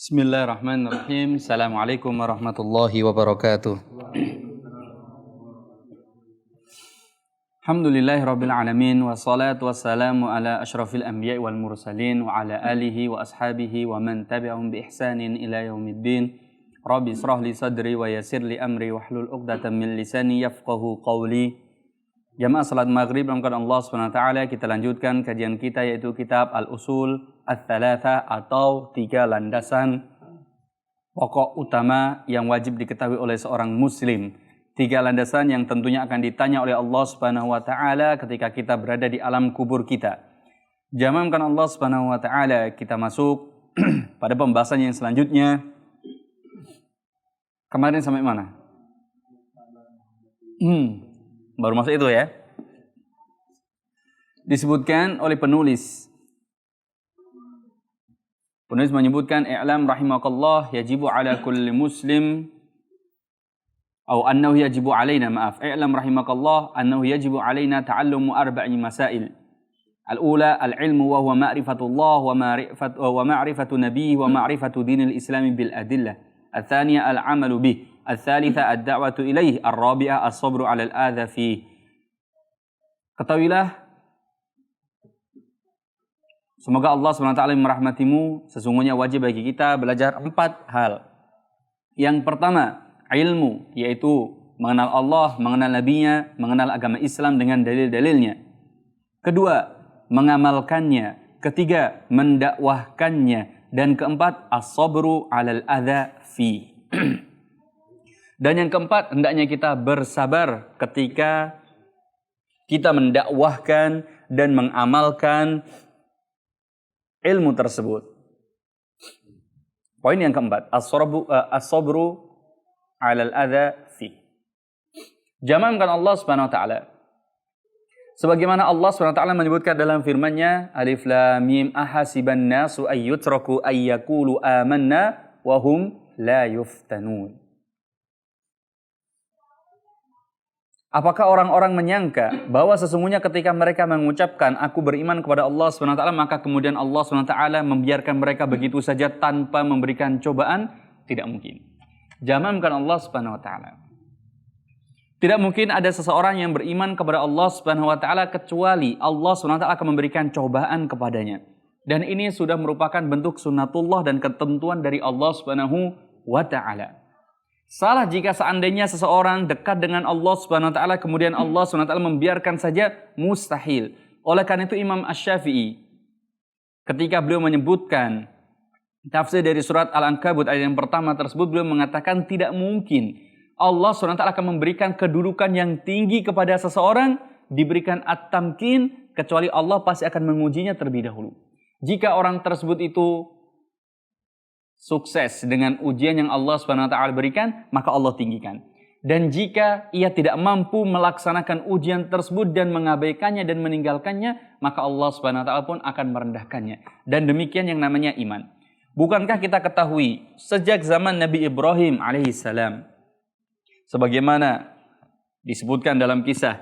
Bismillahirrahmanirrahim. Assalamualaikum warahmatullahi wabarakatuh. Alhamdulillahirabbil alamin wassalatu wassalamu ala asyrafil anbiya'i wal mursalin wa ala alihi wa ashabihi wa man tabi'ahum bi ihsanin ila yaumiddin. Rabbi israh li sadri wa yassir li amri wahlul 'uqdatam min lisani yafqahu qawli. Jamaah salat maghrib dalam keadaan Allah Subhanahu wa taala, kita lanjutkan kajian kita yaitu kitab Al-Usul Ats-Tsalatsa atau 3 landasan pokok utama yang wajib diketahui oleh seorang muslim. 3 landasan yang tentunya akan ditanya oleh Allah Subhanahu wa taala ketika kita berada di alam kubur kita. Jamaah Allah Subhanahu wa taala, kita masuk pada pembahasan yang selanjutnya. Kemarin sampai mana? Baru masuk itu ya. Disebutkan oleh penulis. Penulis menyebutkan i'lam rahimakallah yajibu ala kulli muslim atau annahu yajibu alaina i'lam rahimakallah annahu yajibu alaina ta'allumu arba'i masail. Al-ula al-ilmu wa huwa ma'rifatullah wa ma'rifatu nabiyhi wa ma'rifatu dinil islam bil adillah. Al-thaniya al-amalu bih. Al-thalitha ad-da'watu ilaih. Al-rabi'ah as-sabru 'ala al-adha fi. Ketahuilah, semoga Allah SWT merahmatimu, sesungguhnya wajib bagi kita belajar 4 hal. Yang pertama, ilmu, yaitu mengenal Allah, mengenal Nabi-Nya, mengenal agama Islam dengan dalil-dalilnya. Kedua, mengamalkannya. Ketiga, mendakwahkannya. Dan keempat, as-sabru 'alal adza fi. Dan yang keempat, hendaknya kita bersabar ketika kita mendakwahkan dan mengamalkan ilmu tersebut. Poin yang keempat, as-sabru 'alal adza fi. Jamaahkan Allah Subhanahu wa taala. Sebagaimana Allah Subhanahu wa taala menyebutkan dalam firman-Nya, Alif Lam Mim ahasiban nasu ayyutraku ayyaqulu amanna wa hum la yuftanun. Apakah orang-orang menyangka bahwa sesungguhnya ketika mereka mengucapkan aku beriman kepada Allah SWT, maka kemudian Allah SWT membiarkan mereka begitu saja tanpa memberikan cobaan? Tidak mungkin. Jamaahkan Allah SWT. Tidak mungkin ada seseorang yang beriman kepada Allah SWT kecuali Allah SWT akan memberikan cobaan kepadanya. Dan ini sudah merupakan bentuk sunnatullah dan ketentuan dari Allah SWT. Salah jika seandainya seseorang dekat dengan Allah Subhanahu wa taala kemudian Allah Subhanahu wa taala membiarkan saja, mustahil. Oleh karena itu Imam Asy-Syafi'i ketika beliau menyebutkan tafsir dari surat Al-Ankabut ayat yang pertama tersebut, beliau mengatakan tidak mungkin Allah Subhanahu wa taala akan memberikan kedudukan yang tinggi kepada seseorang, diberikan at-tamkin, kecuali Allah pasti akan mengujinya terlebih dahulu. Jika orang tersebut itu sukses dengan ujian yang Allah Subhanahu wa taala berikan, maka Allah tinggikan. Dan jika ia tidak mampu melaksanakan ujian tersebut dan mengabaikannya dan meninggalkannya, maka Allah Subhanahu wa taala pun akan merendahkannya. Dan demikian yang namanya iman. Bukankah kita ketahui sejak zaman Nabi Ibrahim alaihissalam, sebagaimana disebutkan dalam kisah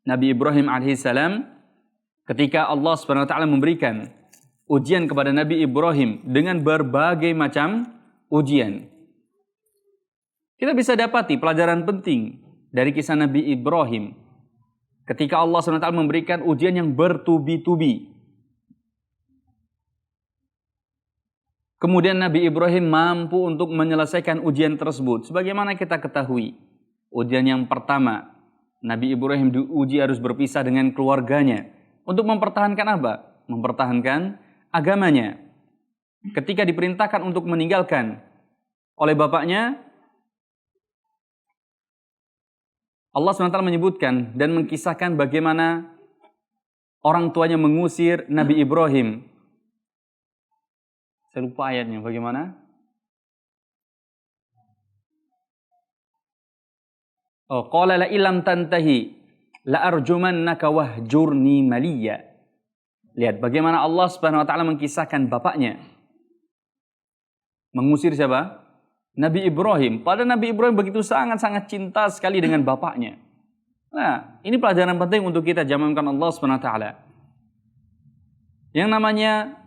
Nabi Ibrahim alaihissalam, ketika Allah Subhanahu wa taala memberikan ujian kepada Nabi Ibrahim dengan berbagai macam ujian. Kita bisa dapati pelajaran penting dari kisah Nabi Ibrahim ketika Allah SWT memberikan ujian yang bertubi-tubi. Kemudian Nabi Ibrahim mampu untuk menyelesaikan ujian tersebut. Sebagaimana kita ketahui, ujian yang pertama, Nabi Ibrahim diuji harus berpisah dengan keluarganya. Untuk mempertahankan apa? Mempertahankan agamanya. Ketika diperintahkan untuk meninggalkan oleh bapaknya, Allah SWT menyebutkan dan mengkisahkan bagaimana orang tuanya mengusir Nabi Ibrahim. Saya lupa ayatnya, bagaimana? Qala la illam tantahi la arjumannaka wahjurni maliyya. Lihat bagaimana Allah Subhanahu wa taala mengkisahkan bapaknya mengusir siapa? Nabi Ibrahim. Padahal Nabi Ibrahim begitu sangat-sangat cinta sekali dengan bapaknya. Nah, ini pelajaran penting untuk kita jamaahkan Allah Subhanahu wa taala. Yang namanya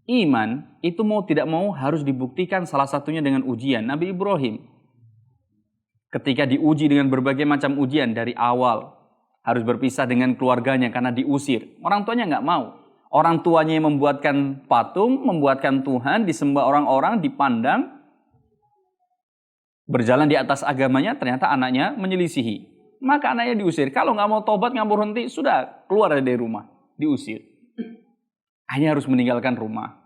iman itu mau tidak mau harus dibuktikan salah satunya dengan ujian. Nabi Ibrahim ketika diuji dengan berbagai macam ujian dari awal, harus berpisah dengan keluarganya karena diusir. Orang tuanya nggak mau. Orang tuanya yang membuatkan patung, membuatkan Tuhan, disembah orang-orang, dipandang, berjalan di atas agamanya, ternyata anaknya menyelisihi. Maka anaknya diusir. Kalau nggak mau tobat, nggak mau berhenti, sudah keluar dari rumah, diusir. Hanya harus meninggalkan rumah.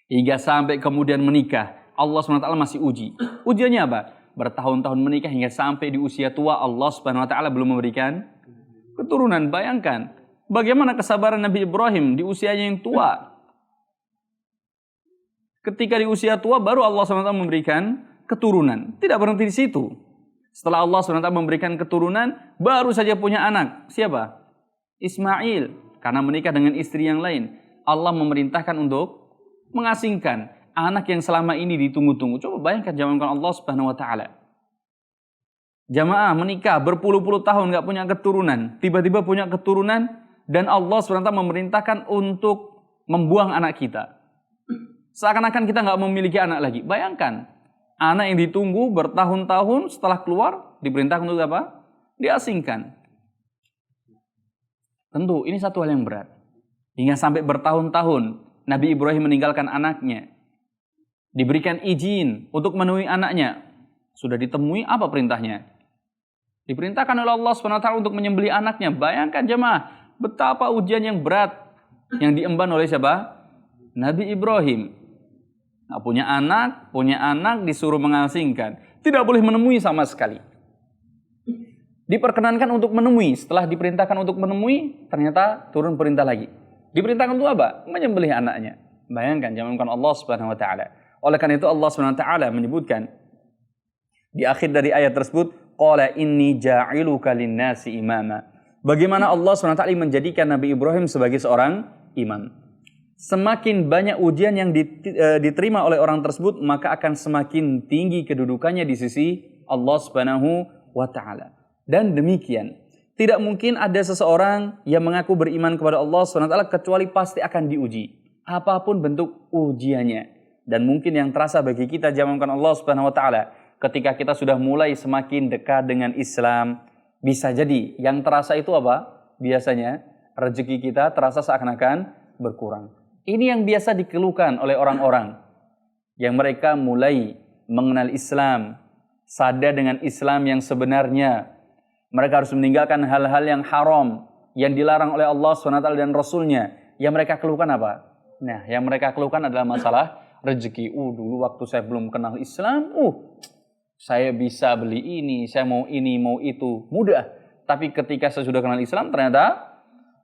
Hingga sampai kemudian menikah. Allah SWT masih uji. Ujiannya apa? Bertahun-tahun menikah hingga sampai di usia tua Allah Subhanahu wa taala belum memberikan keturunan. Bayangkan bagaimana kesabaran Nabi Ibrahim di usianya yang tua. Ketika di usia tua baru Allah SWT memberikan keturunan. Tidak berhenti di situ. Setelah Allah SWT memberikan keturunan, baru saja punya anak. Siapa? Ismail. Karena menikah dengan istri yang lain. Allah memerintahkan untuk mengasingkan anak yang selama ini ditunggu-tunggu. Coba bayangkan jamankan Allah Subhanahu wa taala. Jamaah menikah berpuluh-puluh tahun nggak punya keturunan, tiba-tiba punya keturunan dan Allah SWT memerintahkan untuk membuang anak kita. Seakan-akan kita nggak memiliki anak lagi. Bayangkan, anak yang ditunggu bertahun-tahun setelah keluar diperintahkan untuk apa? Diasingkan. Tentu ini satu hal yang berat. Hingga sampai bertahun-tahun Nabi Ibrahim meninggalkan anaknya. Diberikan izin untuk menemui anaknya. Sudah ditemui, apa perintahnya? Diperintahkan oleh Allah SWT untuk menyembelih anaknya. Bayangkan jemaah, betapa ujian yang berat yang diemban oleh siapa? Nabi Ibrahim. Nah, punya anak disuruh mengasingkan. Tidak boleh menemui sama sekali. Diperkenankan untuk menemui. Setelah diperintahkan untuk menemui, ternyata turun perintah lagi. Diperintahkan untuk apa? Menyembelih anaknya. Bayangkan, jamankan Allah Subhanahu wa taala. Oleh karena itu Allah SWT menyebutkan di akhir dari ayat tersebut, qala inni ja'iluka lin-nasi imama. Bagaimana Allah SWT menjadikan Nabi Ibrahim sebagai seorang imam. Semakin banyak ujian yang diterima oleh orang tersebut, maka akan semakin tinggi kedudukannya di sisi Allah Subhanahu wa taala. Dan demikian, tidak mungkin ada seseorang yang mengaku beriman kepada Allah SWT kecuali pasti akan diuji. Apapun bentuk ujiannya. Dan mungkin yang terasa bagi kita jamankan Allah Subhanahu wa taala ketika kita sudah mulai semakin dekat dengan Islam, bisa jadi yang terasa itu apa? Biasanya rezeki kita terasa seakan-akan berkurang. Ini yang biasa dikeluhkan oleh orang-orang yang mereka mulai mengenal Islam, sadar dengan Islam yang sebenarnya. Mereka harus meninggalkan hal-hal yang haram, yang dilarang oleh Allah SWT dan Rasulnya. Yang mereka keluhkan apa? Nah, yang mereka keluhkan adalah masalah rezeki. Dulu waktu saya belum kenal Islam, saya bisa beli ini, saya mau ini, mau itu, mudah. Tapi ketika saya sudah kenal Islam, ternyata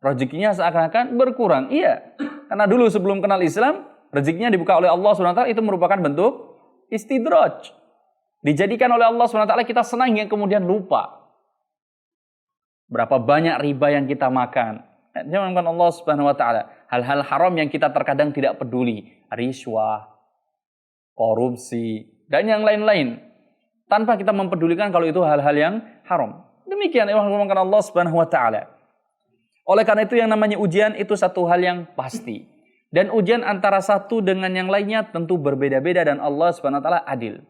rezekinya seakan-akan berkurang. Iya, karena dulu sebelum kenal Islam, rezekinya dibuka oleh Allah SWT, itu merupakan bentuk istidraj. Dijadikan oleh Allah SWT, kita senang yang kemudian lupa. Berapa banyak riba yang kita makan. Jangan Allah Subhanahu wa taala. Hal-hal haram yang kita terkadang tidak peduli. Riswah, korupsi, dan yang lain-lain. Tanpa kita mempedulikan kalau itu hal-hal yang haram. Demikian yang dimaksudkan Allah Subhanahu wa taala. Oleh karena itu yang namanya ujian itu satu hal yang pasti. Dan ujian antara satu dengan yang lainnya tentu berbeda-beda dan Allah Subhanahu wa taala adil.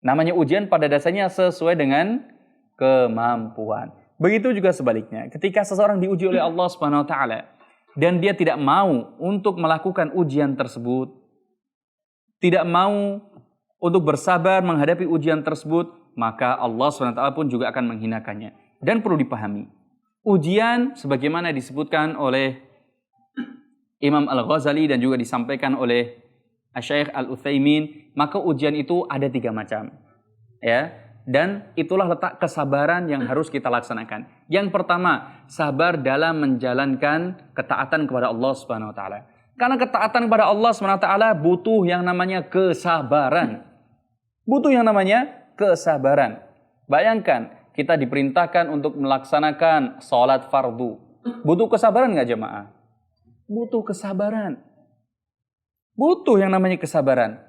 Namanya ujian pada dasarnya sesuai dengan kemampuan. Begitu juga sebaliknya. Ketika seseorang diuji oleh Allah Subhanahu wa taala dan dia tidak mau untuk melakukan ujian tersebut, tidak mau untuk bersabar menghadapi ujian tersebut, maka Allah SWT pun juga akan menghinakannya. Dan perlu dipahami, ujian sebagaimana disebutkan oleh Imam Al-Ghazali dan juga disampaikan oleh Syekh Al-Utsaimin, maka ujian itu ada 3 macam. Ya, dan itulah letak kesabaran yang harus kita laksanakan. Yang pertama, sabar dalam menjalankan ketaatan kepada Allah Subhanahu wa taala. Karena ketaatan kepada Allah SWT butuh yang namanya kesabaran. Butuh yang namanya kesabaran. Bayangkan, kita diperintahkan untuk melaksanakan sholat fardu. Butuh kesabaran nggak jemaah? Butuh kesabaran. Butuh yang namanya kesabaran.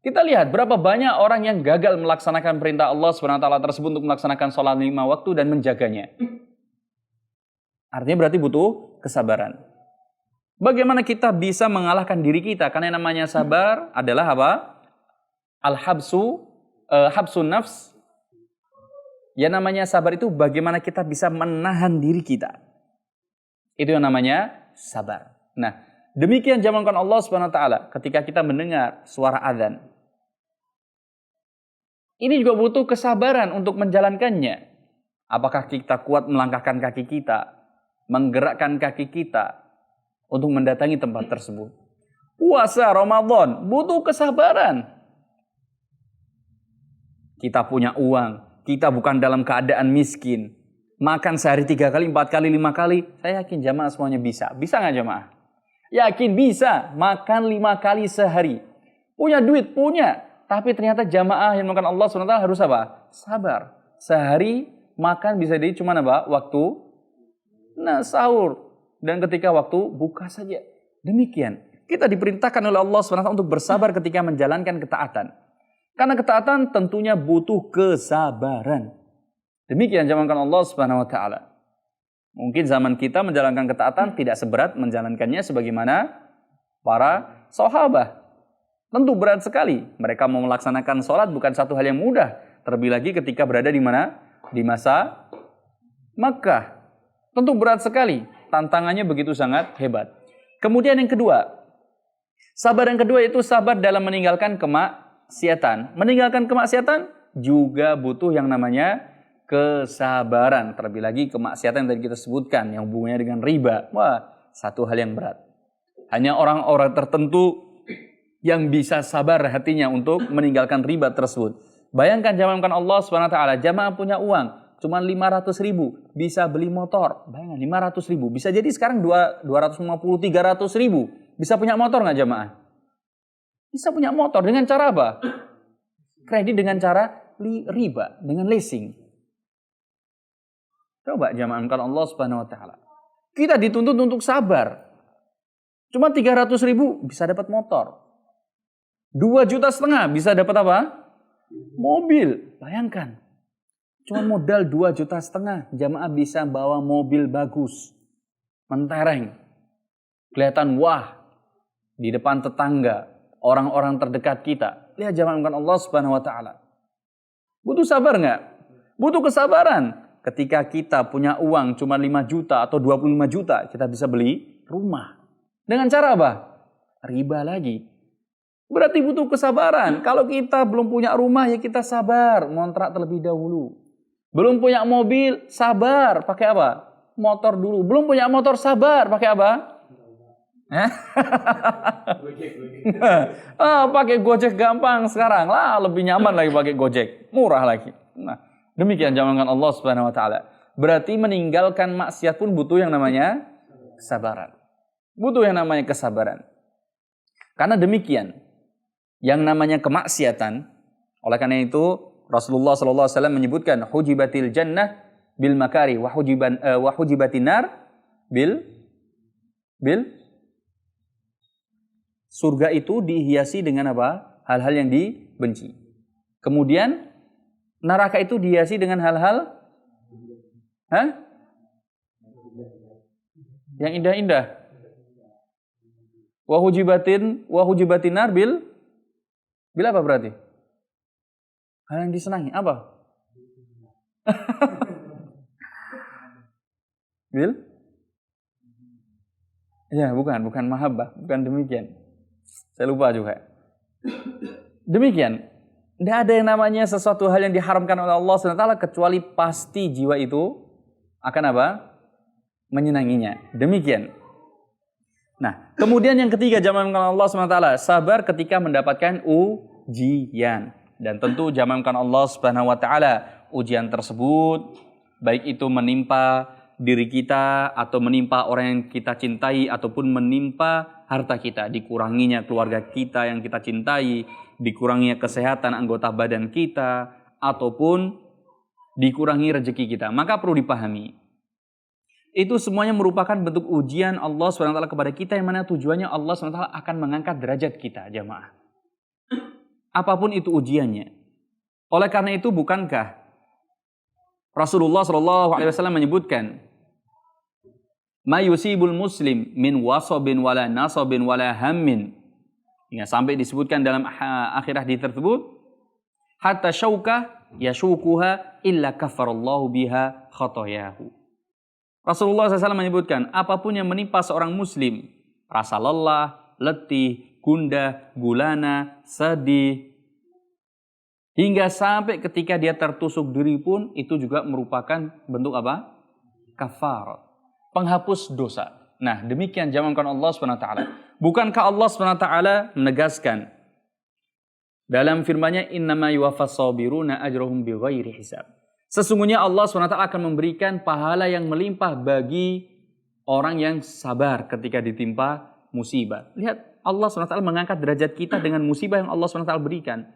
Kita lihat berapa banyak orang yang gagal melaksanakan perintah Allah SWT tersebut untuk melaksanakan sholat 5 waktu dan menjaganya. Artinya berarti butuh kesabaran. Bagaimana kita bisa mengalahkan diri kita? Karena yang namanya sabar adalah apa? Habsun nafs. Yang namanya sabar itu bagaimana kita bisa menahan diri kita. Itu yang namanya sabar. Nah, demikian jamalkan Allah Subhanahu wa taala ketika kita mendengar suara azan. Ini juga butuh kesabaran untuk menjalankannya. Apakah kita kuat melangkahkan kaki kita, menggerakkan kaki kita untuk mendatangi tempat tersebut? Puasa Ramadan butuh kesabaran. Kita punya uang, kita bukan dalam keadaan miskin. Makan sehari 3 kali, 4 kali, 5 kali. Saya yakin jamaah semuanya bisa. Bisa nggak jamaah? Yakin bisa. Makan 5 kali sehari. Punya duit, punya. Tapi ternyata jamaah yang makan Allah SWT harus apa? Sabar. Sehari makan bisa jadi cuma apa? Waktu sahur. Dan ketika waktu buka saja. Demikian. Kita diperintahkan oleh Allah SWT untuk bersabar ketika menjalankan ketaatan. Karena ketaatan tentunya butuh kesabaran. Demikian jamalkan Allah Subhanahu wa taala. Mungkin zaman kita menjalankan ketaatan tidak seberat menjalankannya sebagaimana para sahabat. Tentu berat sekali. Mereka mau melaksanakan sholat bukan satu hal yang mudah. Terlebih lagi ketika berada di mana? Di masa Makkah. Tentu berat sekali. Tantangannya begitu sangat hebat. Kemudian yang kedua. Sabar yang kedua itu sabar dalam meninggalkan kemaksiatan. Meninggalkan kemaksiatan juga butuh yang namanya kesabaran. Terlebih lagi kemaksiatan yang tadi kita sebutkan. Yang hubungannya dengan riba. Wah, satu hal yang berat. Hanya orang-orang tertentu yang bisa sabar hatinya untuk meninggalkan riba tersebut. Bayangkan jamalkan Allah SWT, jamaah punya uang, cuma 500 ribu, bisa beli motor. Bayangkan 500 ribu, bisa jadi sekarang 250-300 ribu. Bisa punya motor nggak jamaah? Bisa punya motor, dengan cara apa? Kredit dengan cara riba, dengan leasing. Coba jamalkan Allah SWT. Kita dituntut untuk sabar. Cuma 300 ribu bisa dapat motor. 2,5 juta bisa dapat apa? Mobil. Bayangkan. Cuma modal 2,5 juta, jamaah bisa bawa mobil bagus. Mentereng. Kelihatan wah. Di depan tetangga. Orang-orang terdekat kita. Lihat jamaah Allah Subhanahu wa taala. Butuh sabar nggak? Butuh kesabaran. Ketika kita punya uang cuma 5 juta atau 25 juta, kita bisa beli rumah. Dengan cara apa? Riba lagi. Berarti butuh kesabaran. Kalau kita belum punya rumah, ya kita sabar. Ngontrak terlebih dahulu. Belum punya mobil, sabar. Pakai apa? Motor dulu. Belum punya motor, sabar. Pakai apa? Pakai Gojek gampang sekarang. Lah, lebih nyaman lagi pakai Gojek. Murah lagi. Nah, demikian jamalkan Allah Subhanahu wa taala. Berarti meninggalkan maksiat pun butuh yang namanya kesabaran. Butuh yang namanya kesabaran. Karena demikian. Yang namanya kemaksiatan, oleh karena itu Rasulullah SAW menyebutkan hujibatil jannah bil makari wa hujibatin nar bil surga itu dihiasi dengan apa? Hal-hal yang dibenci. Kemudian neraka itu dihiasi dengan hal-hal yang indah-indah. Wa hujibatin nar bil apa berarti? Hal yang disenangi. Apa? Bil? Ya, bukan mahabbah. Bukan demikian. Saya lupa juga. Demikian. Tidak ada yang namanya sesuatu hal yang diharamkan oleh Allah SWT kecuali pasti jiwa itu akan apa? Menyenanginya. Demikian. Nah, kemudian yang ketiga jamalkan Allah SWT, sabar ketika mendapatkan ujian. Dan tentu jamalkan Allah Subhanahu wa taala, ujian tersebut baik itu menimpa diri kita atau menimpa orang yang kita cintai ataupun menimpa harta kita, dikuranginya keluarga kita yang kita cintai, dikuranginya kesehatan anggota badan kita ataupun dikurangi rezeki kita. Maka perlu dipahami, itu semuanya merupakan bentuk ujian Allah SWT kepada kita yang mana tujuannya Allah SWT akan mengangkat derajat kita, jamaah. Apapun itu ujiannya. Oleh karena itu bukankah Rasulullah SAW menyebutkan ma yusibul muslim min wasabin wala nasabin wala hammin. Ya, sampai disebutkan dalam akhir hadis tersebut, hatta syaukah yashukuha illa kafarallahu biha khotoyahu. Rasulullah SAW menyebutkan, apapun yang menimpa seorang muslim, rasa lelah, letih, gundah, gulana, sedih, hingga sampai ketika dia tertusuk duri pun, itu juga merupakan bentuk apa? Kafarat, penghapus dosa. Nah, demikian jamankan Allah SWT. Bukankah Allah SWT menegaskan dalam firman-Nya, innama yuwaffas sabiruna ajrahum bighairi hisab. Sesungguhnya Allah SWT akan memberikan pahala yang melimpah bagi orang yang sabar ketika ditimpa musibah. Lihat, Allah SWT mengangkat derajat kita dengan musibah yang Allah SWT berikan.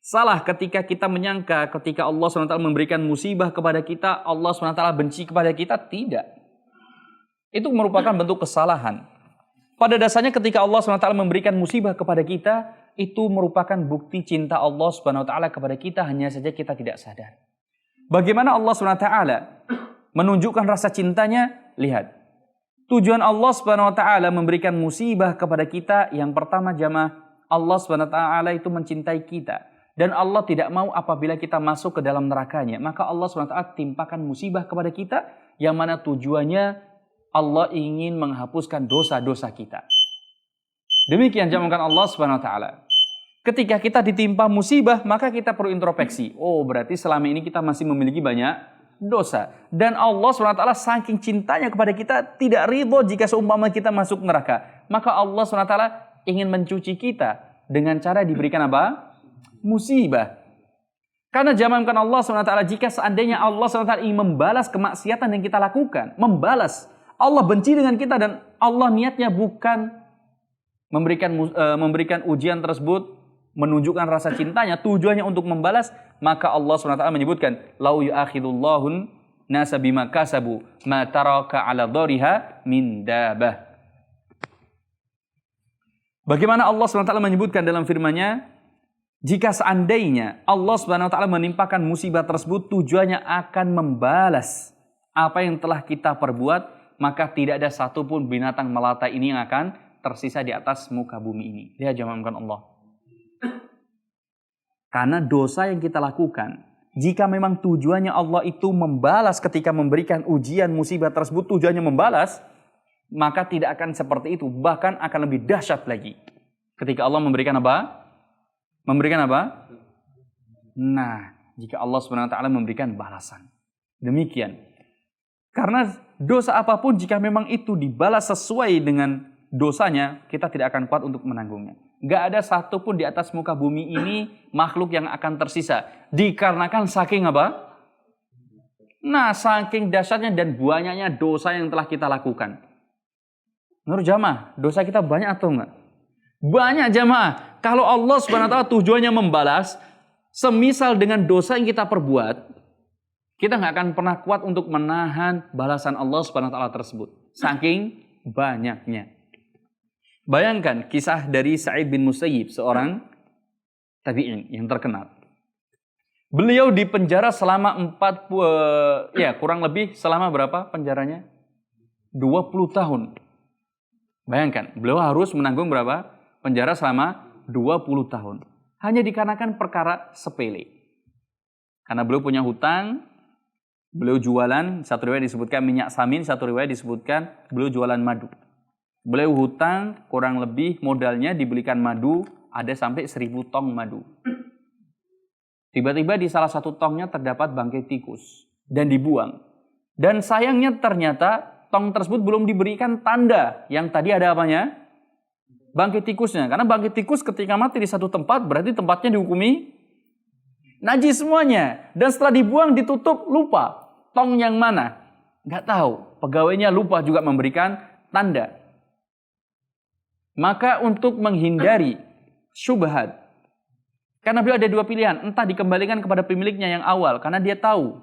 Salah ketika kita menyangka ketika Allah SWT memberikan musibah kepada kita, Allah SWT benci kepada kita. Tidak. Itu merupakan bentuk kesalahan. Pada dasarnya ketika Allah SWT memberikan musibah kepada kita, itu merupakan bukti cinta Allah SWT kepada kita, hanya saja kita tidak sadar. Bagaimana Allah SWT menunjukkan rasa cintanya? Lihat. Tujuan Allah SWT memberikan musibah kepada kita, yang pertama jamaah, Allah SWT itu mencintai kita. Dan Allah tidak mau apabila kita masuk ke dalam nerakanya. Maka Allah SWT timpakan musibah kepada kita, yang mana tujuannya Allah ingin menghapuskan dosa-dosa kita. Demikian jamankan Allah SWT. Ketika kita ditimpa musibah, maka kita perlu introspeksi. Oh, berarti selama ini kita masih memiliki banyak dosa. Dan Allah SWT saking cintanya kepada kita, tidak ridho jika seumpama kita masuk neraka. Maka Allah SWT ingin mencuci kita dengan cara diberikan apa? Musibah. Karena jamankan Allah SWT, jika seandainya Allah SWT ingin membalas kemaksiatan yang kita lakukan, membalas, Allah benci dengan kita dan Allah niatnya bukan memberikan ujian tersebut, menunjukkan rasa cintanya, tujuannya untuk membalas, maka Allah SWT menyebutkan, lau yu'akhidhullahun nasa bima kasabu ma taraka ala dhariha min dabah. Bagaimana Allah SWT menyebutkan dalam firman-Nya, jika seandainya Allah SWT menimpakan musibah tersebut, tujuannya akan membalas apa yang telah kita perbuat, maka tidak ada satupun binatang melata ini yang akan tersisa di atas muka bumi ini. Lihat jamaahkan Allah. Karena dosa yang kita lakukan, jika memang tujuannya Allah itu membalas ketika memberikan ujian musibah tersebut, tujuannya membalas, maka tidak akan seperti itu. Bahkan akan lebih dahsyat lagi. Ketika Allah memberikan apa? Memberikan apa? Nah, jika Allah SWT memberikan balasan. Demikian. Karena dosa apapun jika memang itu dibalas sesuai dengan dosanya, kita tidak akan kuat untuk menanggungnya. Gak ada satupun di atas muka bumi ini makhluk yang akan tersisa. Dikarenakan saking apa? Nah, saking dahsyatnya dan banyaknya dosa yang telah kita lakukan. Menurut jamaah, dosa kita banyak atau enggak? Banyak jamaah. Kalau Allah SWT tujuannya membalas, semisal dengan dosa yang kita perbuat, kita nggak akan pernah kuat untuk menahan balasan Allah SWT tersebut. Saking banyaknya. Bayangkan kisah dari Sa'id bin Musayyib, seorang tabi'in yang terkenal. Beliau dipenjara selama kurang lebih selama berapa penjaranya? 20 tahun. Bayangkan, beliau harus menanggung berapa? Penjara selama 20 tahun. Hanya dikarenakan perkara sepele. Karena beliau punya hutang, beliau jualan, satu riwayat disebutkan minyak samin, satu riwayat disebutkan beliau jualan madu. Beliau hutang kurang lebih modalnya dibelikan madu, ada sampai 1000 tong madu. Tiba-tiba di salah satu tongnya terdapat bangkai tikus dan dibuang. Dan sayangnya ternyata tong tersebut belum diberikan tanda yang tadi ada apanya? Bangkai tikusnya. Karena bangkai tikus ketika mati di satu tempat berarti tempatnya dihukumi najis semuanya. Dan setelah dibuang ditutup, lupa. Tong yang mana? Nggak tahu. Pegawainya lupa juga memberikan tanda. Maka untuk menghindari syubhat, karena beliau ada dua pilihan. Entah dikembalikan kepada pemiliknya yang awal. Karena dia tahu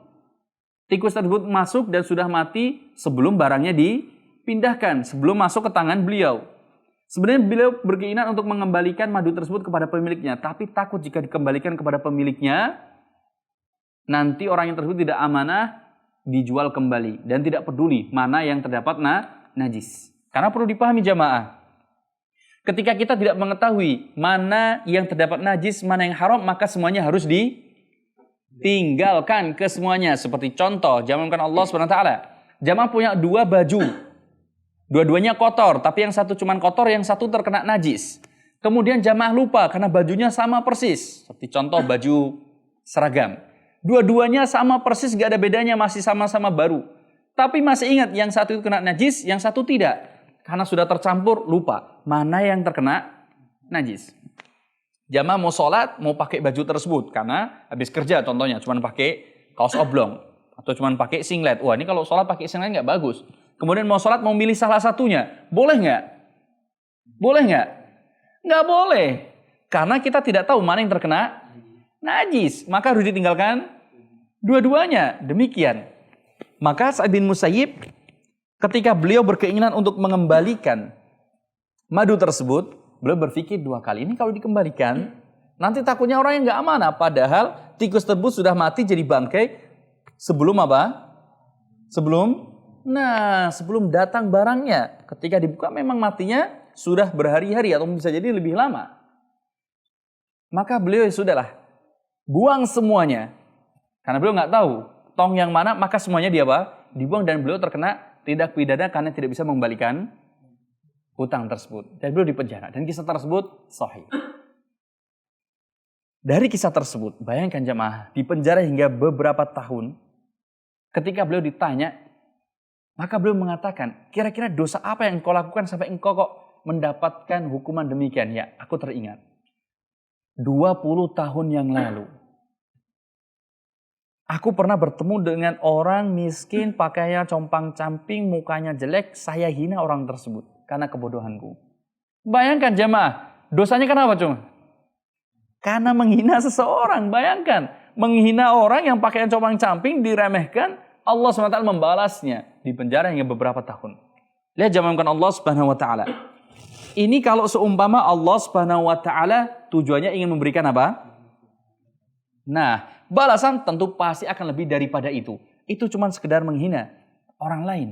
tikus tersebut masuk dan sudah mati sebelum barangnya dipindahkan. Sebelum masuk ke tangan beliau. Sebenarnya beliau berkeinginan untuk mengembalikan madu tersebut kepada pemiliknya. Tapi takut jika dikembalikan kepada pemiliknya, nanti orang yang tersebut tidak amanah, dijual kembali. Dan tidak peduli mana yang terdapat najis. Karena perlu dipahami jamaah, ketika kita tidak mengetahui mana yang terdapat najis, mana yang haram, maka semuanya harus ditinggalkan ke semuanya. Seperti contoh, jamankan Allah SWT. Jamaah punya 2 baju. Dua-duanya kotor, tapi yang satu cuman kotor, yang satu terkena najis. Kemudian jamaah lupa karena bajunya sama persis. Seperti contoh baju seragam. Dua-duanya sama persis, gak ada bedanya, masih sama-sama baru. Tapi masih ingat yang satu itu kena najis, yang satu tidak. Karena sudah tercampur, lupa mana yang terkena najis. Jamaah mau sholat, mau pakai baju tersebut. Karena habis kerja contohnya, cuma pakai kaos oblong. Atau cuma pakai singlet. Wah, ini kalau sholat pakai singlet nggak bagus. Kemudian mau sholat, mau milih salah satunya. Boleh nggak? Boleh nggak? Nggak boleh. Karena kita tidak tahu mana yang terkena najis. Maka harus ditinggalkan dua-duanya. Demikian. Maka Sa'id bin Musayyib, ketika beliau berkeinginan untuk mengembalikan madu tersebut, beliau berpikir 2 kali. Ini kalau dikembalikan, nanti takutnya orang yang nggak amanah. Padahal tikus tersebut sudah mati jadi bangkai sebelum apa? Sebelum datang barangnya. Ketika dibuka memang matinya sudah berhari-hari atau bisa jadi lebih lama. Maka beliau sudahlah, buang semuanya. Karena beliau nggak tahu tong yang mana, maka semuanya dibuang, dan beliau terkena tindak pidana karena tidak bisa mengembalikan hutang tersebut. Dan beliau dipenjara. Dan kisah tersebut sahih. Dari kisah tersebut, bayangkan jemaah, dipenjara hingga beberapa tahun. Ketika beliau ditanya, maka beliau mengatakan, kira-kira dosa apa yang engkau lakukan sampai engkau kok mendapatkan hukuman demikian? Ya, aku teringat. 20 tahun yang lalu, aku pernah bertemu dengan orang miskin, pakaiannya compang-camping, mukanya jelek, saya hina orang tersebut karena kebodohanku. Bayangkan jemaah, dosanya kenapa cuma? Karena menghina seseorang. Bayangkan, menghina orang yang pakaian compang-camping, diremehkan, Allah SWT membalasnya di penjara hingga beberapa tahun. Lihat jamaahkan Allah Subhanahu wa taala. Ini kalau seumpama Allah Subhanahu wa taala tujuannya ingin memberikan apa? Nah, balasan tentu pasti akan lebih daripada itu. Itu cuma sekedar menghina orang lain.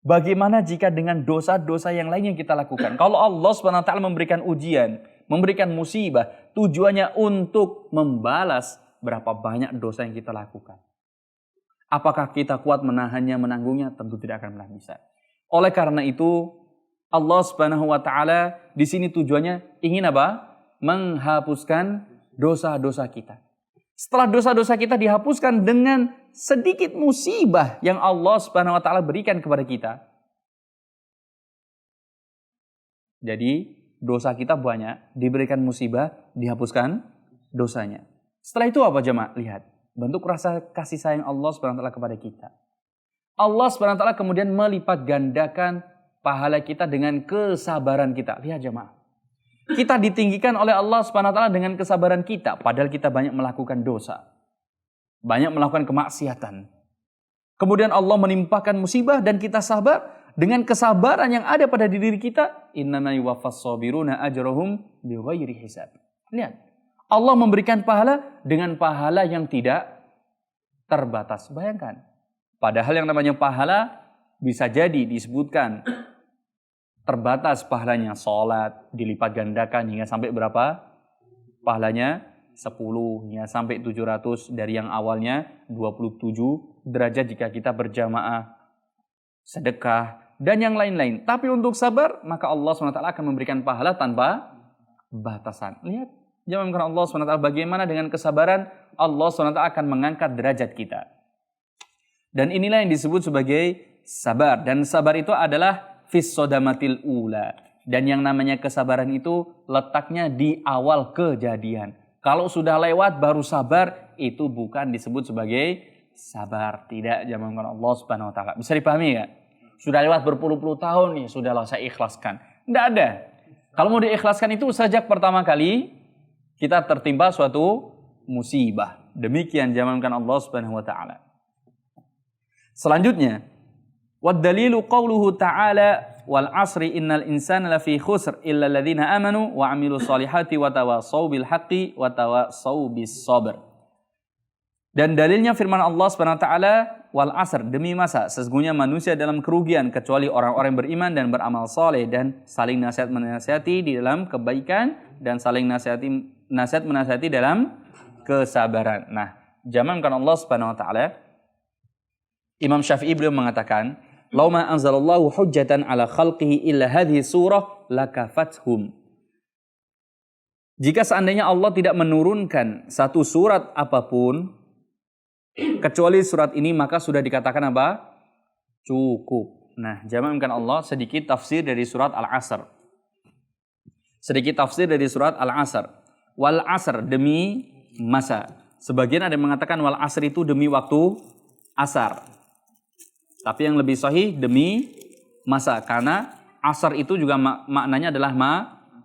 Bagaimana jika dengan dosa-dosa yang lain yang kita lakukan? Kalau Allah SWT memberikan ujian, memberikan musibah, tujuannya untuk membalas berapa banyak dosa yang kita lakukan. Apakah kita kuat menahannya, menanggungnya? Tentu tidak akan pernah bisa. Oleh karena itu, Allah SWT di sini tujuannya ingin apa? Menghapuskan dosa-dosa kita. Setelah dosa-dosa kita dihapuskan dengan sedikit musibah yang Allah Subhanahu wa taala berikan kepada kita. Jadi dosa kita banyak, diberikan musibah, dihapuskan dosanya. Setelah itu apa jemaah? Lihat, bentuk rasa kasih sayang Allah Subhanahu wa taala kepada kita. Allah Subhanahu wa taala kemudian melipat gandakan pahala kita dengan kesabaran kita. Lihat jemaah. Kita ditinggikan oleh Allah Subhanahu wa taala dengan kesabaran kita, padahal kita banyak melakukan dosa. Banyak melakukan kemaksiatan. Kemudian Allah menimpakan musibah dan kita sabar dengan kesabaran yang ada pada diri kita. Innama yuwaffas sabiruna ajrahum bighairi hisab. Lihat, Allah memberikan pahala dengan pahala yang tidak terbatas. Bayangkan. Padahal yang namanya pahala bisa jadi disebutkan terbatas pahalanya. Sholat dilipat gandakan hingga sampai berapa? Pahalanya 10 hingga sampai 700 dari yang awalnya 27 derajat jika kita berjamaah, sedekah, dan yang lain-lain. Tapi untuk sabar, maka Allah SWT akan memberikan pahala tanpa batasan. Lihat, jamaah Allah SWT bagaimana dengan kesabaran Allah SWT akan mengangkat derajat kita. Dan inilah yang disebut sebagai sabar. Dan sabar itu adalah fis sodamatil ula. Dan yang namanya kesabaran itu letaknya di awal kejadian. Kalau sudah lewat baru sabar, itu bukan disebut sebagai sabar. Tidak, jamaah Allah Subhanahu wa taala. Bisa dipahami ya? Sudah lewat berpuluh-puluh tahun nih, sudahlah saya ikhlaskan. Tidak ada. Kalau mau diikhlaskan itu sejak pertama kali kita tertimpa suatu musibah. Demikian jamaah Allah Subhanahu wa taala. Selanjutnya, wad dalilu qauluhu ta'ala wal asri innal insana lafi khusr illa alladziina amanu wa 'amilus solihati wa tawassaw bil haqqi wa tawassaw bis sabr. Dan dalilnya firman Allah Subhanahu wa taala wal asr, demi masa, sesungguhnya manusia dalam kerugian kecuali orang-orang yang beriman dan beramal soleh dan saling nasihat menasihati di dalam kebaikan dan saling nasihat menasihati dalam kesabaran. Nah, jamankan Allah Subhanahu wa taala, Imam Syafi'i beliau mengatakan, "Lau ma anzalallahu hujjatan ala khalqihi illa hadhihi surah lakafathum." Jika seandainya Allah tidak menurunkan satu surat apapun kecuali surat ini, maka sudah dikatakan apa? Cukup. Nah, jamankan Allah, sedikit tafsir dari surat Al-Asr. Sedikit tafsir dari surat Al-Asr. Wal asr, demi masa. Sebagian ada yang mengatakan wal asr itu demi waktu asar. Tapi yang lebih sahih demi masa, karena asar itu juga maknanya adalah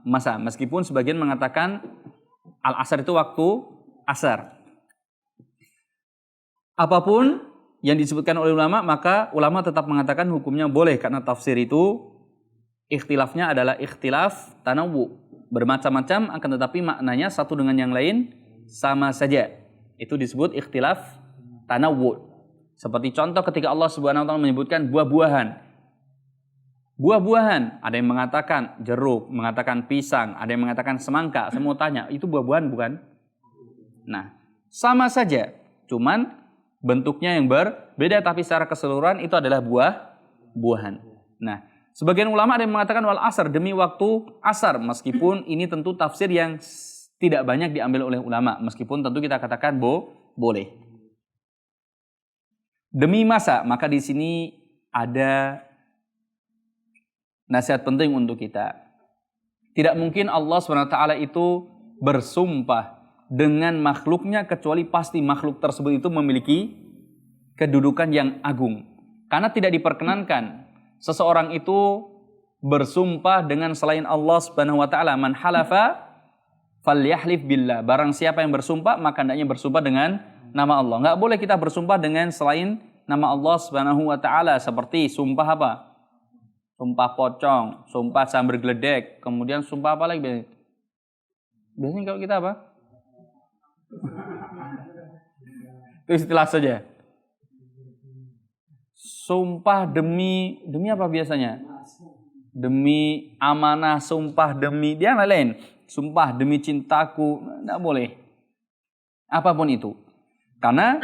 masa. Meskipun sebagian mengatakan al-asr itu waktu asar. Apapun yang disebutkan oleh ulama, maka ulama tetap mengatakan hukumnya boleh, karena tafsir itu ikhtilafnya adalah ikhtilaf tanawwu, bermacam-macam, akan tetapi maknanya satu dengan yang lain sama saja. Itu disebut ikhtilaf tanawwu. Seperti contoh ketika Allah Subhanahu wa taala menyebutkan buah-buahan. Buah-buahan, ada yang mengatakan jeruk, mengatakan pisang, ada yang mengatakan semangka. Saya mau tanya, itu buah-buahan bukan? Nah, sama saja, cuman bentuknya yang berbeda, tapi secara keseluruhan itu adalah buah-buahan. Nah, sebagian ulama ada yang mengatakan wal asar, demi waktu asar, meskipun ini tentu tafsir yang tidak banyak diambil oleh ulama, meskipun tentu kita katakan boleh. Demi masa, maka di sini ada nasihat penting untuk kita. Tidak mungkin Allah SWT itu bersumpah dengan makhluknya kecuali pasti makhluk tersebut itu memiliki kedudukan yang agung. Karena tidak diperkenankan seseorang itu bersumpah dengan selain Allah Subhanahu wa taala. Man halafa falyahlif billah. Barang siapa yang bersumpah, maka hendaknya bersumpah dengan nama Allah. Enggak boleh kita bersumpah dengan selain nama Allah Subhanahu wa taala, seperti sumpah apa? Sumpah pocong, sumpah sambar geledek, kemudian sumpah apa lagi? Biasanya kalau kita apa? Itu istilah saja. Sumpah demi apa biasanya? Demi amanah, sumpah demi dia lain. Sumpah demi cintaku, tidak boleh. Apapun itu. Karena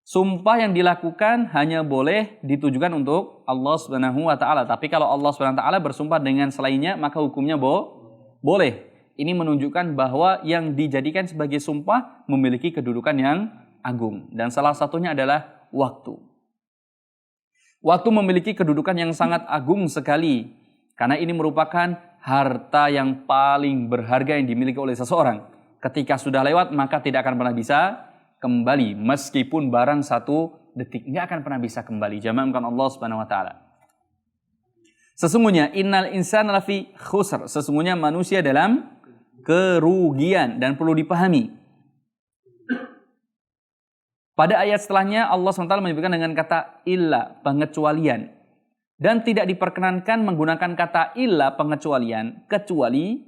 sumpah yang dilakukan hanya boleh ditujukan untuk Allah Subhanahu wa taala. Tapi kalau Allah Subhanahu wa taala bersumpah dengan selainnya, maka hukumnya boleh. Ini menunjukkan bahwa yang dijadikan sebagai sumpah memiliki kedudukan yang agung. Dan salah satunya adalah waktu. Waktu memiliki kedudukan yang sangat agung sekali. Karena ini merupakan harta yang paling berharga yang dimiliki oleh seseorang. Ketika sudah lewat, maka tidak akan pernah bisa kembali. Meskipun barang satu detik, tidak akan pernah bisa kembali. Jamaahkan Allah Subhanahu wa taala. Sesungguhnya innal insana lafi khusr. Sesungguhnya manusia dalam kerugian, dan perlu dipahami. Pada ayat setelahnya Allah SWT menyebutkan dengan kata illa, pengecualian. Dan tidak diperkenankan menggunakan kata illa, pengecualian, kecuali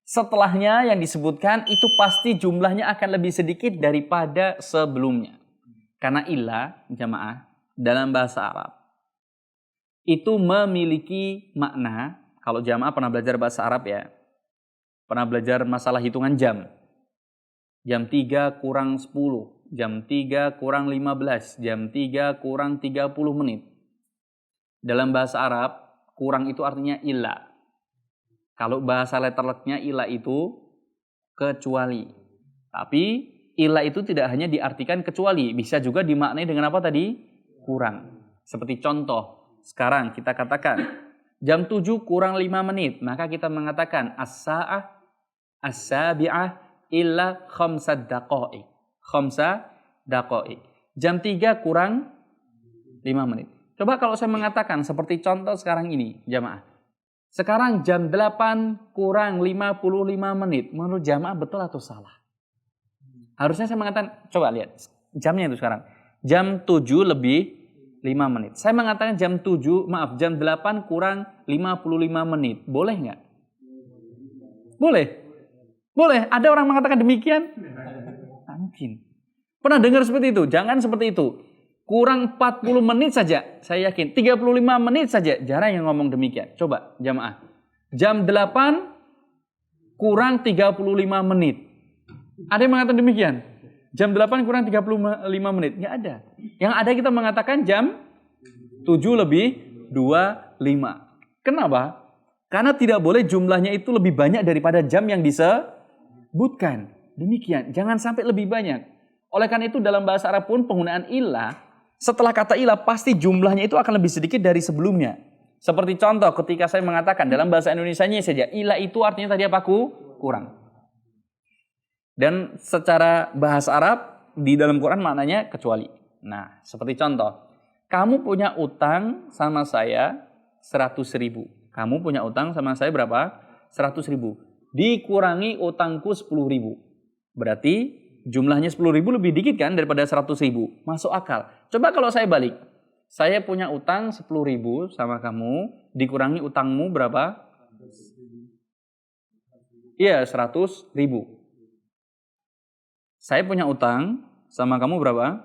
setelahnya yang disebutkan itu pasti jumlahnya akan lebih sedikit daripada sebelumnya. Karena illa, jamaah, dalam bahasa Arab itu memiliki makna, kalau jamaah pernah belajar bahasa Arab ya, pernah belajar masalah hitungan jam. Jam 3 kurang 10, jam 3 kurang 15, jam 3 kurang 30 menit. Dalam bahasa Arab, kurang itu artinya illa. Kalau bahasa letterleknya illa itu kecuali. Tapi illa itu tidak hanya diartikan kecuali, bisa juga dimaknai dengan apa tadi? Kurang. Seperti contoh, sekarang kita katakan jam 7 kurang 5 menit, maka kita mengatakan as-sa'ah as-sabi'ah illa khamsad daqa'iq. Khamsa daqa'iq. Jam 3 kurang 5 menit. Coba kalau saya mengatakan seperti contoh sekarang ini, jamaah. Sekarang jam 8 kurang 55 menit. Menurut jamaah betul atau salah? Harusnya saya mengatakan, coba lihat jamnya itu sekarang. Jam 7 lebih 5 menit. Saya mengatakan jam 8 kurang 55 menit. Boleh nggak? Boleh. Boleh, ada orang mengatakan demikian? Mungkin. Pernah dengar seperti itu? Jangan seperti itu. kurang 40 menit saja, saya yakin 35 menit saja, jarang yang ngomong demikian. Coba jamaah, jam 8 kurang 35 menit. Ada yang mengatakan demikian? Jam 8 kurang 35 menit, nggak ada. Yang ada kita mengatakan jam 7 lebih 25. Kenapa? Karena tidak boleh jumlahnya itu lebih banyak daripada jam yang disebutkan. Demikian, jangan sampai lebih banyak. Oleh karena itu dalam bahasa Arab pun penggunaan ilah, setelah kata ilah pasti jumlahnya itu akan lebih sedikit dari sebelumnya. Seperti contoh ketika saya mengatakan dalam bahasa Indonesianya saja, ilah itu artinya tadi apa? Kurang. Dan secara bahasa Arab di dalam Quran maknanya kecuali. Nah, seperti contoh, kamu punya utang sama saya 100.000. Kamu punya utang sama saya berapa? 100.000. Dikurangi utangku 10.000. Berarti jumlahnya 10.000 lebih dikit kan daripada 100.000. Masuk akal. Coba kalau saya balik. Saya punya utang 10.000 sama kamu. Dikurangi utangmu berapa? Iya, 100.000. Saya punya utang sama kamu berapa?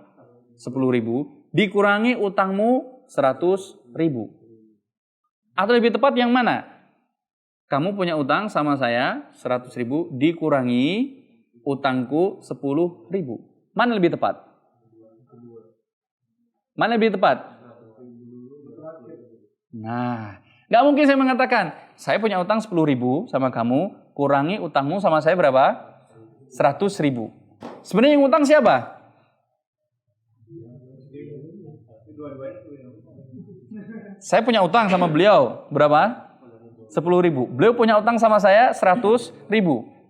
10.000. Dikurangi utangmu 100.000. Atau lebih tepat yang mana? Kamu punya utang sama saya 100.000 dikurangi utangku 10.000. Mana lebih tepat? Mana lebih tepat? Nah, nggak mungkin saya mengatakan saya punya utang 10.000 sama kamu, kurangi utangmu sama saya berapa? 100.000. Sebenarnya yang utang siapa? Saya punya utang sama beliau berapa? 10.000. Beliau punya utang sama saya 100.000.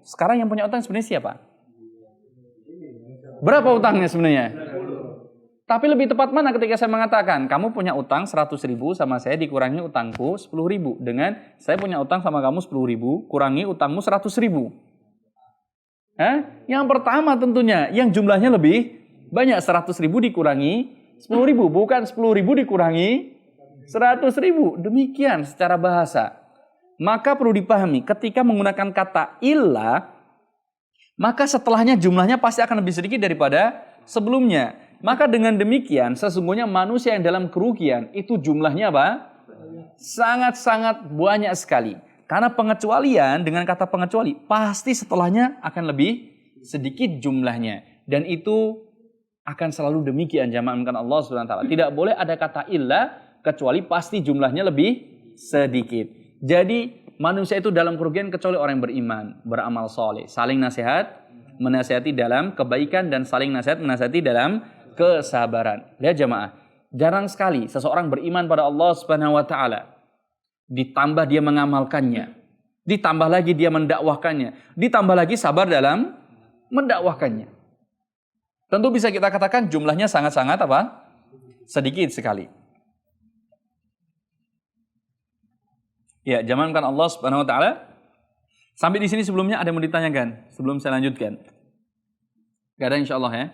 Sekarang yang punya utang sebenarnya siapa? Berapa utangnya sebenarnya? Tapi lebih tepat mana ketika saya mengatakan kamu punya utang 100.000 sama saya dikurangi utangku 10.000 dengan saya punya utang sama kamu 10.000 kurangi utangmu 100.000. Yang pertama tentunya yang jumlahnya lebih banyak 100.000 dikurangi 10.000 bukan 10.000 dikurangi 100.000. Demikian secara bahasa. Maka perlu dipahami ketika menggunakan kata illa, maka setelahnya jumlahnya pasti akan lebih sedikit daripada sebelumnya. Maka dengan demikian sesungguhnya manusia yang dalam kerugian itu jumlahnya apa? Sangat-sangat banyak sekali. Karena pengecualian dengan kata pengecuali pasti setelahnya akan lebih sedikit jumlahnya. Dan itu akan selalu demikian jamaah Allah Subhanahu wa taala. Tidak boleh ada kata illa kecuali pasti jumlahnya lebih sedikit. Jadi manusia itu dalam kerugian kecuali orang yang beriman, beramal soleh, saling nasihat, menasihati dalam kebaikan dan saling nasihat menasihati dalam kesabaran. Lihat jamaah, jarang sekali seseorang beriman pada Allah Subhanahu wa taala, ditambah dia mengamalkannya, ditambah lagi dia mendakwahkannya, ditambah lagi sabar dalam mendakwahkannya. Tentu bisa kita katakan jumlahnya sangat-sangat apa? Sedikit sekali. Ya, jamankan Allah Subhanahu wa taala. Sampai di sini sebelumnya ada yang mau ditanyakan sebelum saya lanjutkan. Enggak ada insyaallah ya.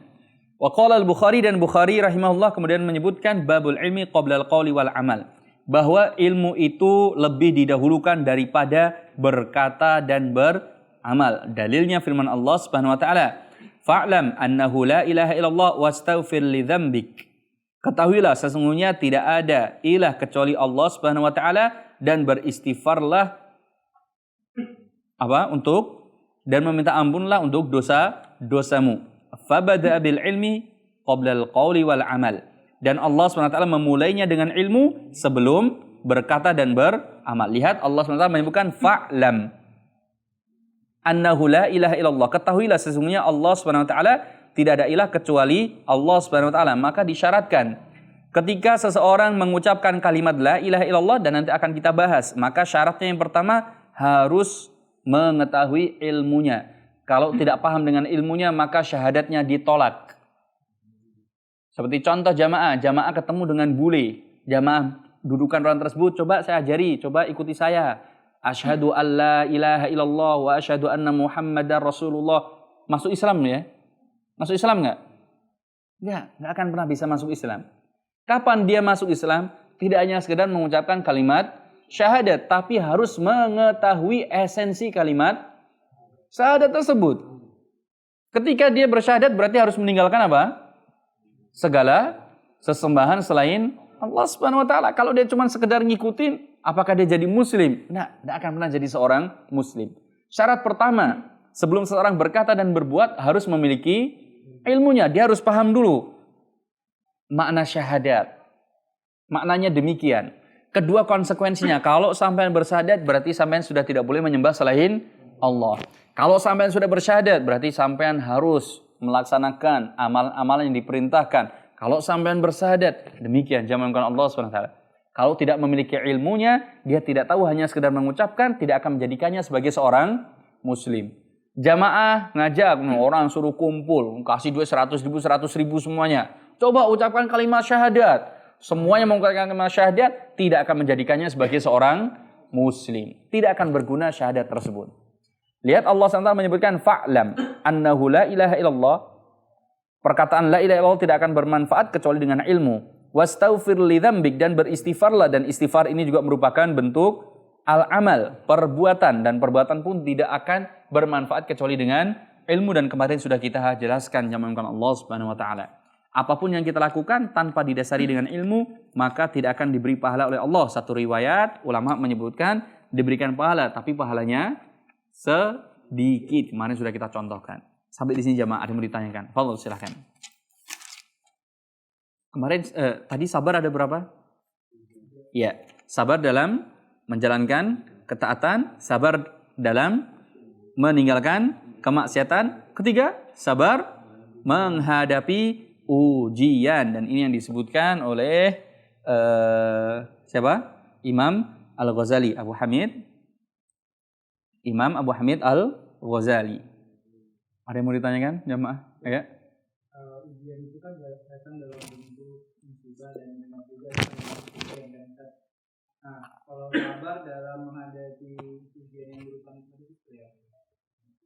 Wa qala al-Bukhari dan Bukhari rahimahullah kemudian menyebutkan babul ilmi qabla al-qauli wal amal. Bahwa ilmu itu lebih didahulukan daripada berkata dan beramal. Dalilnya firman Allah Subhanahu wa taala, "Fa'lam annahu la ilaha illallah wastaghfir li dzambik." Ketahuilah sesungguhnya tidak ada ilah kecuali Allah Subhanahu wa taala dan beristighfarlah untuk dan meminta ampunlah untuk dosa-dosamu. Fabada bil ilmi qabla al qauli wal amal. Dan Allah SWT memulainya dengan ilmu sebelum berkata dan beramal. Lihat Allah SWT menyebutkan fa'lam annahu la ilaha illallah. Ketahuilah sesungguhnya Allah SWT tidak ada ilah kecuali Allah SWT. Maka disyaratkan ketika seseorang mengucapkan kalimat la ilaha illallah dan nanti akan kita bahas, maka syaratnya yang pertama harus mengetahui ilmunya. Kalau tidak paham dengan ilmunya maka syahadatnya ditolak. Seperti contoh jamaah ketemu dengan bule. Jamaah dudukan orang tersebut, coba saya ajari, coba ikuti saya. Asyhadu an la ilaha illallah wa asyhadu anna Muhammadar Rasulullah. Masuk Islam ya? Masuk Islam enggak? Enggak akan pernah bisa masuk Islam. Kapan dia masuk Islam? Tidak hanya sekedar mengucapkan kalimat syahadat, tapi harus mengetahui esensi kalimat syahadat tersebut. Ketika dia bersyahadat berarti harus meninggalkan apa? Segala sesembahan selain Allah Subhanahu wa taala. Kalau dia cuma sekedar ngikutin, apakah dia jadi muslim? Nah, tidak akan pernah jadi seorang muslim. Syarat pertama, sebelum seseorang berkata dan berbuat harus memiliki ilmunya. Dia harus paham dulu makna syahadat. Maknanya demikian. Kedua konsekuensinya, kalau sampean bersyahadat berarti sampean sudah tidak boleh menyembah selain Allah. Kalau sampean sudah bersyahadat berarti sampean harus melaksanakan amalan-amalan yang diperintahkan. Kalau sampean bersyahadat, demikian jamankan Allah SWT. Kalau tidak memiliki ilmunya, dia tidak tahu, hanya sekedar mengucapkan, tidak akan menjadikannya sebagai seorang muslim. Jamaah ngajak, orang suruh kumpul, kasih duit 100 ribu, 100 ribu semuanya. Coba ucapkan kalimat syahadat. Semuanya mengucapkan kalimat syahadat, tidak akan menjadikannya sebagai seorang muslim. Tidak akan berguna syahadat tersebut. Lihat Allah SWT menyebutkan, fa'lam annahu la ilaha illallah. Perkataan la ilaha illallah tidak akan bermanfaat kecuali dengan ilmu. Wastaghfir li dzambik, dan beristighfarlah, dan istighfar ini juga merupakan bentuk al-amal, perbuatan, dan perbuatan pun tidak akan bermanfaat kecuali dengan ilmu, dan kemarin sudah kita jelaskan jamankan Allah Subhanahu wa taala. Apapun yang kita lakukan tanpa didasari dengan ilmu, maka tidak akan diberi pahala oleh Allah. Satu riwayat ulama menyebutkan diberikan pahala, tapi pahalanya sedikit. Kemarin sudah kita contohkan. Sampai di sini jamaah, ada yang mau ditanyakan? Fadhil, silahkan. Kemarin tadi sabar ada berapa? Ya, sabar dalam menjalankan ketaatan, sabar dalam meninggalkan kemaksiatan. Ketiga, sabar menghadapi ujian, dan ini yang disebutkan oleh siapa? Imam Al-Ghazali, Imam Abu Hamid Al-Ghazali. Ada yang mau ditanyakan, jamaah? Ya. Ujian itu kan datang dalam bentuk musibah dan juga yang datang. Nah, kalau sabar dalam menghadapi ujian yang berupa nikmat itu ya.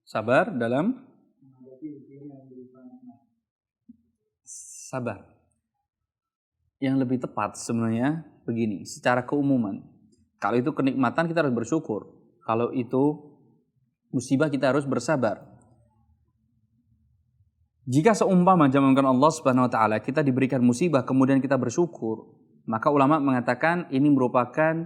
Sabar dalam menghadapi ujian yang berupa nikmat. Sabar. Yang lebih tepat sebenarnya begini, secara keumuman. Kalau itu kenikmatan kita harus bersyukur. Kalau itu musibah kita harus bersabar. Jika seumpama jamankan Allah Subhanahu wa taala kita diberikan musibah kemudian kita bersyukur, maka ulama mengatakan ini merupakan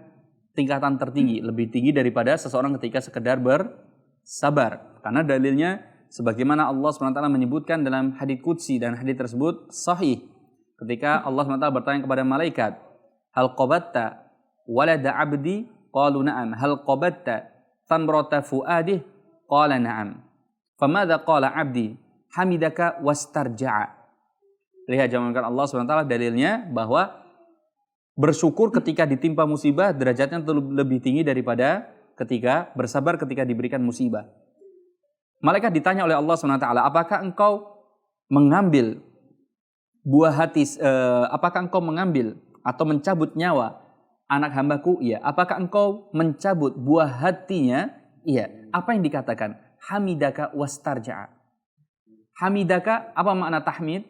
tingkatan tertinggi, lebih tinggi daripada seseorang ketika sekedar bersabar. Karena dalilnya sebagaimana Allah Subhanahu wa taala menyebutkan dalam hadits qudsi, dan hadits tersebut sahih. Ketika Allah Subhanahu wa taala bertanya kepada malaikat, "Hal qabatta walada 'abdi?" Qalu na'am. "Hal qabatta thamrata fuadih?" Qala na'am. "Famadza qala 'abdi?" Hamidaka wastarja'a. Lihat jamankan Allah SWT dalilnya bahwa bersyukur ketika ditimpa musibah derajatnya lebih tinggi daripada ketika bersabar ketika diberikan musibah. Malaikat ditanya oleh Allah SWT, apakah engkau mengambil buah hati, apakah engkau mengambil atau mencabut nyawa anak hambaku? Iya. Apakah engkau mencabut buah hatinya? Iya. Apa yang dikatakan? Hamidaka wastarja'a. Hamidaka, apa makna tahmid?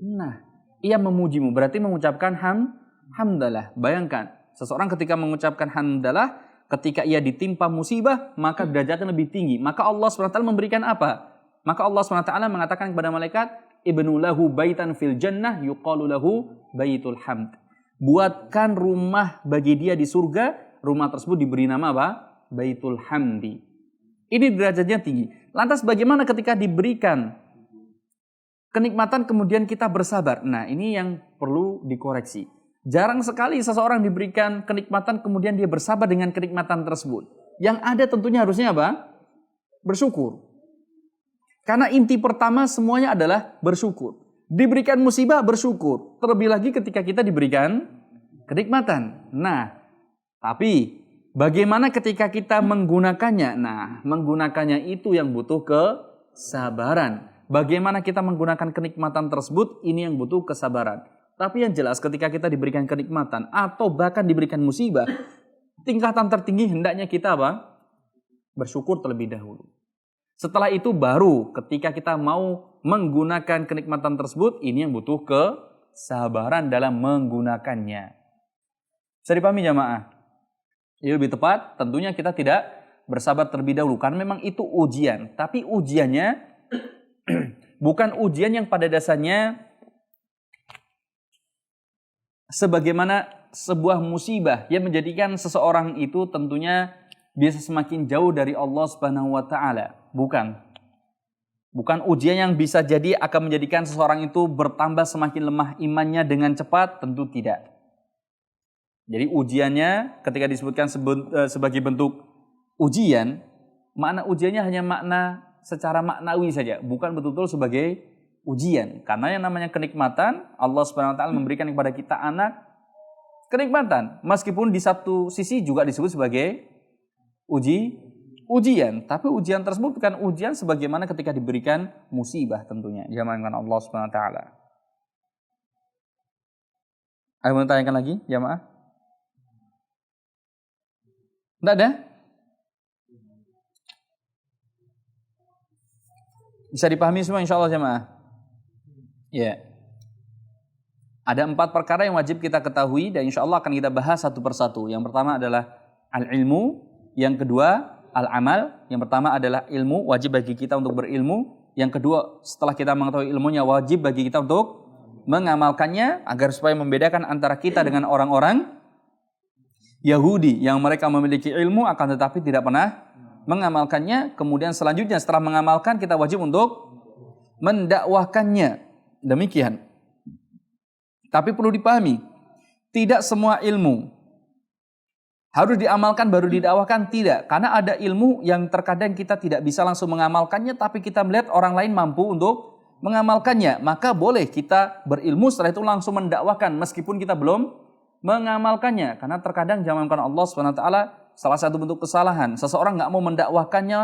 Nah, ia memujimu, berarti mengucapkan hamdalah. Bayangkan, seseorang ketika mengucapkan hamdalah, ketika ia ditimpa musibah, maka derajatnya lebih tinggi. Maka Allah SWT memberikan apa? Maka Allah SWT mengatakan kepada malaikat, ibnu lahu baitan fil jannah yuqalu lahu baitul hamd. Buatkan rumah bagi dia di surga, rumah tersebut diberi nama apa? Baitul hamdi. Ini derajatnya tinggi. Lantas bagaimana ketika diberikan kenikmatan kemudian kita bersabar? Nah, ini yang perlu dikoreksi. Jarang sekali seseorang diberikan kenikmatan kemudian dia bersabar dengan kenikmatan tersebut. Yang ada tentunya harusnya apa? Bersyukur. Karena inti pertama semuanya adalah bersyukur. Diberikan musibah, bersyukur. Terlebih lagi ketika kita diberikan kenikmatan. Nah, tapi bagaimana ketika kita menggunakannya? Nah, menggunakannya itu yang butuh kesabaran. Bagaimana kita menggunakan kenikmatan tersebut, ini yang butuh kesabaran. Tapi yang jelas ketika kita diberikan kenikmatan atau bahkan diberikan musibah, tingkatan tertinggi hendaknya kita apa? Bersyukur terlebih dahulu. Setelah itu baru ketika kita mau menggunakan kenikmatan tersebut, ini yang butuh kesabaran dalam menggunakannya. Bisa dipahami jamaah? Ini lebih tepat, tentunya kita tidak bersabar terlebih dahulu. Karena memang itu ujian. Tapi ujiannya bukan ujian yang pada dasarnya sebagaimana sebuah musibah yang menjadikan seseorang itu tentunya bisa semakin jauh dari Allah Subhanahu wa taala. Bukan ujian yang bisa jadi akan menjadikan seseorang itu bertambah semakin lemah imannya dengan cepat, tentu tidak. Jadi ujiannya ketika disebutkan sebagai bentuk ujian, makna ujiannya hanya makna secara maknawi saja, bukan betul-betul sebagai ujian. Karena yang namanya kenikmatan, Allah Subhanahu wa taala memberikan kepada kita anak, kenikmatan. Meskipun di satu sisi juga disebut sebagai ujian, tapi ujian tersebut bukan ujian sebagaimana ketika diberikan musibah tentunya. Diamankan Allah Subhanahu wa taala. Ada yang mau tanyakan lagi, jamaah? Tidak ada? Bisa dipahami semua insyaallah jamaah? Ya. Ada 4 perkara yang wajib kita ketahui dan insyaallah akan kita bahas satu persatu. Yang pertama adalah al-ilmu, yang kedua al-amal. Yang pertama adalah ilmu, wajib bagi kita untuk berilmu. Yang kedua, setelah kita mengetahui ilmunya, wajib bagi kita untuk mengamalkannya agar supaya membedakan antara kita dengan orang-orang Yahudi yang mereka memiliki ilmu akan tetapi tidak pernah mengamalkannya. Kemudian selanjutnya setelah mengamalkan kita wajib untuk mendakwahkannya. Demikian. Tapi perlu dipahami, tidak semua ilmu harus diamalkan baru didakwahkan, tidak. Karena ada ilmu yang terkadang kita tidak bisa langsung mengamalkannya, tapi kita melihat orang lain mampu untuk mengamalkannya. Maka boleh kita berilmu setelah itu langsung mendakwahkan meskipun kita belum mengamalkannya. Karena terkadang jamankan Allah SWT salah satu bentuk kesalahan. Seseorang nggak mau mendakwahkannya,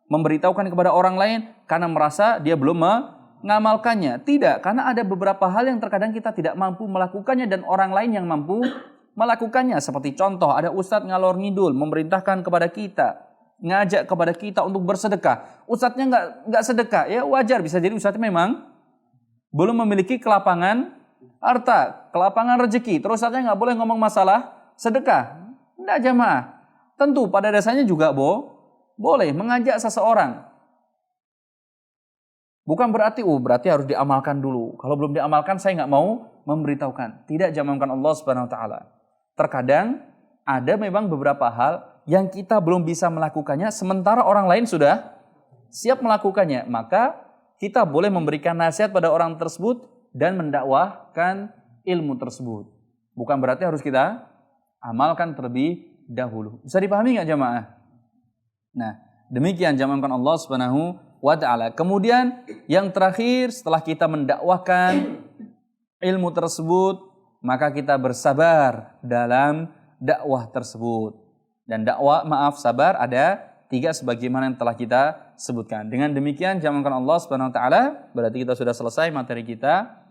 memberitahukan kepada orang lain karena merasa dia belum mengamalkannya. Tidak, karena ada beberapa hal yang terkadang kita tidak mampu melakukannya dan orang lain yang mampu melakukannya. Seperti contoh, ada ustadz ngalor ngidul memerintahkan kepada kita, ngajak kepada kita untuk bersedekah. Ustadznya nggak sedekah, ya wajar, bisa jadi ustadznya memang belum memiliki kelapangan harta, kelapangan rezeki. Terus ustadznya nggak boleh ngomong masalah sedekah. Tidak jamaah. Tentu pada dasarnya juga boleh mengajak seseorang. Bukan berarti harus diamalkan dulu. Kalau belum diamalkan saya nggak mau memberitahukan. Tidak, jamankan Allah Subhanahu wa taala. Terkadang ada memang beberapa hal yang kita belum bisa melakukannya sementara orang lain sudah siap melakukannya. Maka kita boleh memberikan nasihat pada orang tersebut dan mendakwahkan ilmu tersebut. Bukan berarti harus kita amalkan terlebih dahulu. Bisa dipahami nggak jamaah? Nah, demikian jamankan Allah Subhanahu wa ta'ala. Kemudian yang terakhir setelah kita mendakwahkan ilmu tersebut, maka kita bersabar dalam dakwah tersebut. Dan sabar ada 3 sebagaimana yang telah kita sebutkan. Dengan demikian jamankan Allah Subhanahu wa ta'ala, berarti kita sudah selesai materi kita.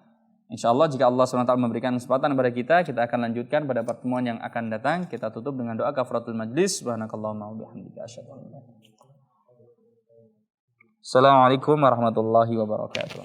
InsyaAllah jika Allah SWT memberikan kesempatan kepada kita akan lanjutkan pada pertemuan yang akan datang. Kita tutup dengan doa kafaratul majlis. Subhanakallahumma wa bihamdika asyhadu an la ilaha illa anta. Assalamualaikum warahmatullahi wabarakatuh.